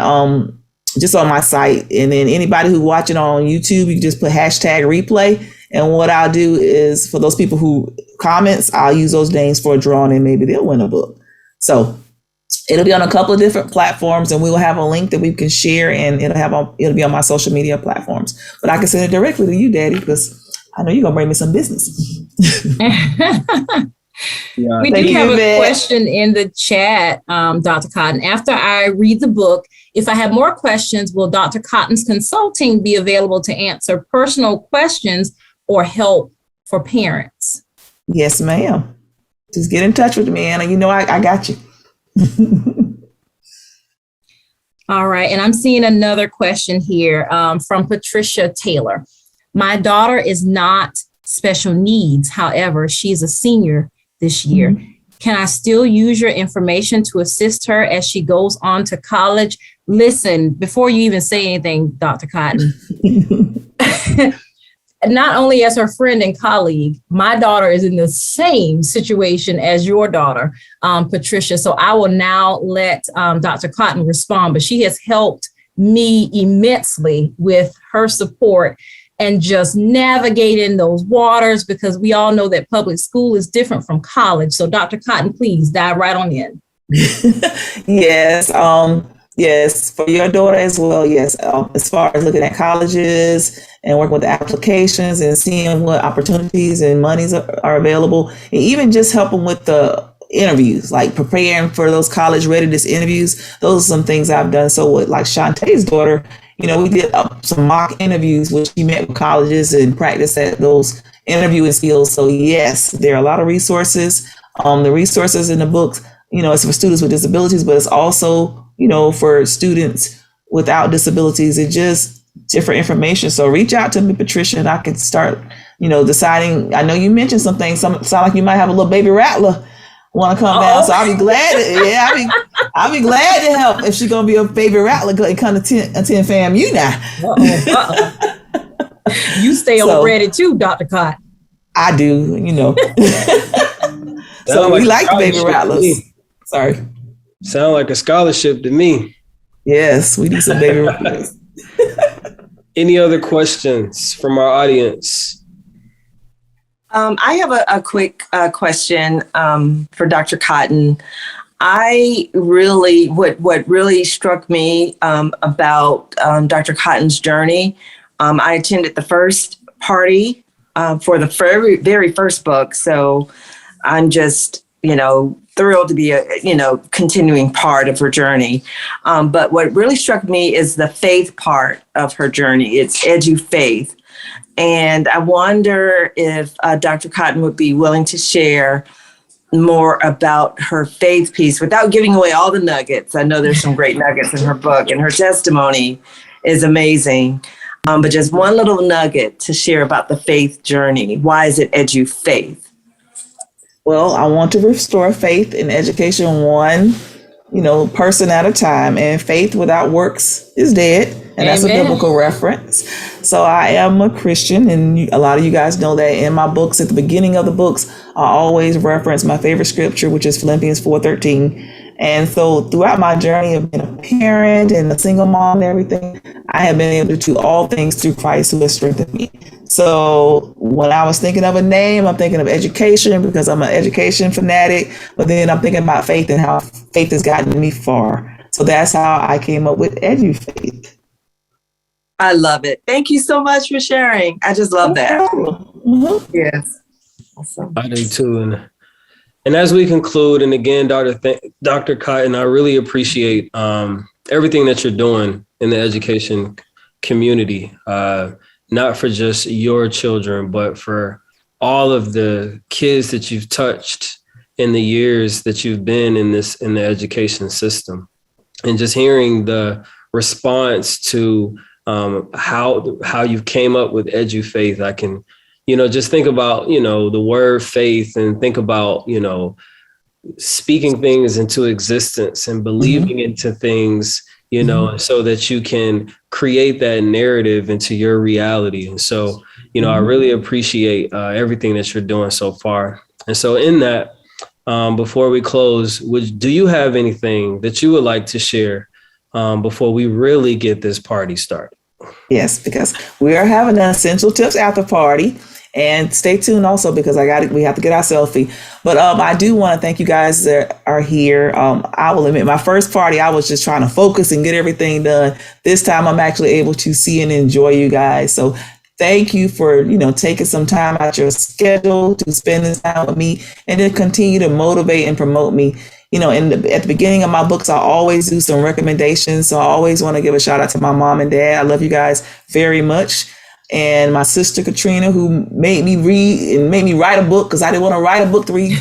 just on my site. And then anybody who's watching on YouTube, you can just put hashtag replay. And what I'll do is for those people who comments, I'll use those names for a drawing, and maybe they'll win a book. So it'll be on a couple of different platforms, and we will have a link that we can share, and it'll be on my social media platforms. But I can send it directly to you, Daddy, because I know you're gonna bring me some business. We do have a question in the chat, Dr. Cotton. After I read the book, if I have more questions, will Dr. Cotton's consulting be available to answer personal questions or help for parents? Yes, ma'am. Just get in touch with me, Anna. You know I got you. All right. And I'm seeing another question here from Patricia Taylor. My daughter is not special needs. However, she's a senior this year. Mm-hmm. Can I still use your information to assist her as she goes on to college? Listen, before you even say anything, Dr. Cotton, not only as her friend and colleague, my daughter is in the same situation as your daughter, Patricia. So I will now let Dr. Cotton respond, but she has helped me immensely with her support and just navigating those waters, because we all know that public school is different from college. So Dr. Cotton, please dive right on in. Yes. Yes, for your daughter as well. Yes. As far as looking at colleges and working with the applications and seeing what opportunities and monies are available, and even just helping with the interviews, like preparing for those college readiness interviews. Those are some things I've done. So with like Shantae's daughter, we did some mock interviews, which she met with colleges and practiced at those interviewing skills. So yes, there are a lot of resources. The resources in the books, it's for students with disabilities, but it's also, for students without disabilities, and just different information. So reach out to me, Patricia, and I can start, deciding. I know you mentioned some things. Sound like you might have a little baby rattler want to come down. So I'll be glad. I'll be glad to help if she's gonna be a baby rattler and come to attend FAMU now. You stay on ready too, Dr. Cott. I do, So we like baby rattlers. Sorry. Sound like a scholarship to me. Yes, we do some baby rattlers. Any other questions from our audience? I have a quick question for Dr. Cotton. What really struck me about Dr. Cotton's journey, I attended the first party for the very first book. So I'm just, thrilled to be a, continuing part of her journey. But what really struck me is the faith part of her journey. It's EduFaith. And I wonder if Dr. Cotton would be willing to share more about her faith piece without giving away all the nuggets. I know there's some great nuggets in her book, and her testimony is amazing. But just one little nugget to share about the faith journey. Why is it EduFaith? Well, I want to restore faith in education one, person at a time. And faith without works is dead. And that's a biblical reference. So I am a Christian, and a lot of you guys know that in my books, at the beginning of the books, I always reference my favorite scripture, which is Philippians 4:13. And so throughout my journey of being a parent and a single mom and everything, I have been able to do all things through Christ who has strengthened me. So when I was thinking of a name, I'm thinking of education because I'm an education fanatic, but then I'm thinking about faith and how faith has gotten me far. So that's how I came up with EduFaith. I love it. Thank you so much for sharing. I just love that. Mm-hmm. Yes. Awesome. I do too. And as we conclude, and again, Dr. Cotton, I really appreciate everything that you're doing in the education community, not for just your children, but for all of the kids that you've touched in the years that you've been in the education system. And just hearing the response to how you came up with EduFaith, I can, just think about, the word faith and think about, speaking things into existence and believing into things, so that you can create that narrative into your reality. And so, I really appreciate everything that you're doing so far. And so in that, before we close, do you have anything that you would like to share before we really get this party started? Yes, because we are having an Essential Tips after party. And stay tuned also because we have to get our selfie. But I do want to thank you guys that are here. I will admit, my first party, I was just trying to focus and get everything done. This time I'm actually able to see and enjoy you guys. So thank you for, taking some time out your schedule to spend this time with me and to continue to motivate and promote me. At the beginning of my books, I always do some recommendations. So I always want to give a shout out to my mom and dad. I love you guys very much. And my sister Katrina, who made me read and made me write a book because I didn't want to write a book three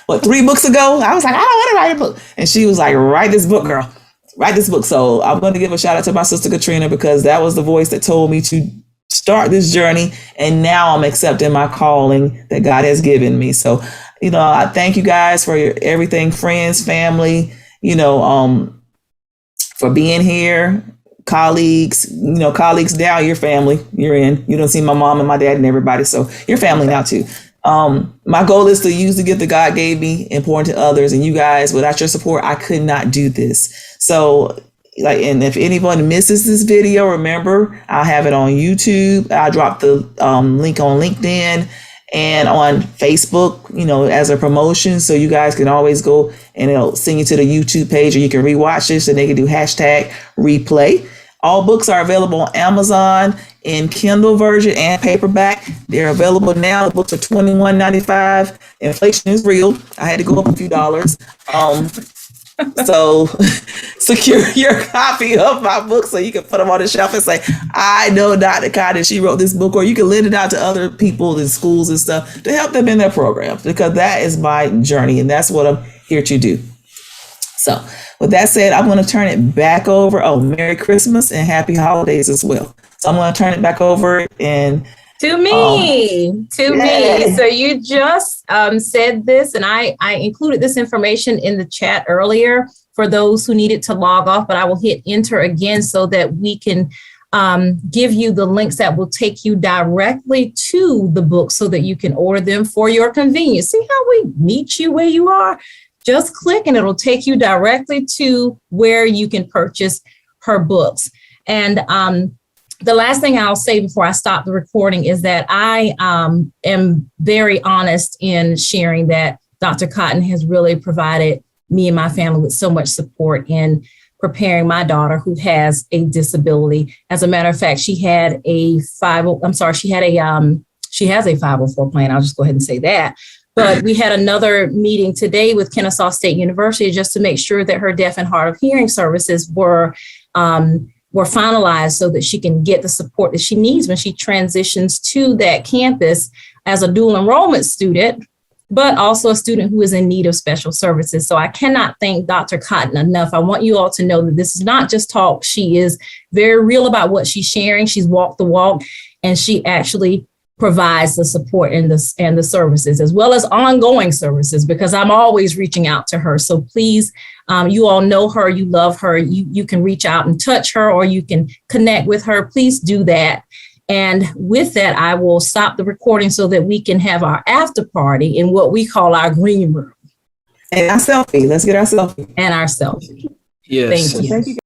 books ago. I was like, I don't want to write a book. And she was like, write this book, girl. Write this book. So I'm going to give a shout out to my sister Katrina because that was the voice that told me to start this journey. And now I'm accepting my calling that God has given me. So, I thank you guys for your everything, friends, family, for being here. Colleagues down, your family, you're in. You don't see my mom and my dad and everybody, so you're family now too. My goal is to use the gift that God gave me and pour into others. And you guys, without your support, I could not do this. So, and if anyone misses this video, remember I'll have it on YouTube. I'll drop the link on LinkedIn and on Facebook, as a promotion. So you guys can always go and it'll send you to the YouTube page, or you can rewatch this and they can do #replay. All books are available on Amazon in Kindle version and paperback. They're available now. The books are $21.95. Inflation is real. I had to go up a few dollars. So secure your copy of my book so you can put them on the shelf and say, I know Dr. Cotton, she wrote this book, or you can lend it out to other people in schools and stuff to help them in their programs, because that is my journey and that's what I'm here to do. So with that said, I'm going to turn it back over. Oh, Merry Christmas and Happy Holidays as well. So I'm going to turn it back over and to me. So you just said this, and I included this information in the chat earlier for those who needed to log off, but I will hit enter again so that we can give you the links that will take you directly to the book so that you can order them for your convenience. See how we meet you where you are? Just click and it'll take you directly to where you can purchase her books. And the last thing I'll say before I stop the recording is that I am very honest in sharing that Dr. Cotton has really provided me and my family with so much support in preparing my daughter who has a disability. As a matter of fact, she has a 504 plan. I'll just go ahead and say that. But we had another meeting today with Kennesaw State University just to make sure that her deaf and hard of hearing services were finalized so that she can get the support that she needs when she transitions to that campus as a dual enrollment student, but also a student who is in need of special services. So I cannot thank Dr. Cotton enough. I want you all to know that this is not just talk. She is very real about what she's sharing. She's walked the walk, and she actually provides the support and the services, as well as ongoing services, because I'm always reaching out to her. So please, you all know her, you love her, you can reach out and touch her, or you can connect with her. Please do that. And with that, I will stop the recording so that we can have our after party in what we call our green room. And our selfie. Let's get our selfie. And our selfie. Yes. Thank you. Thank you.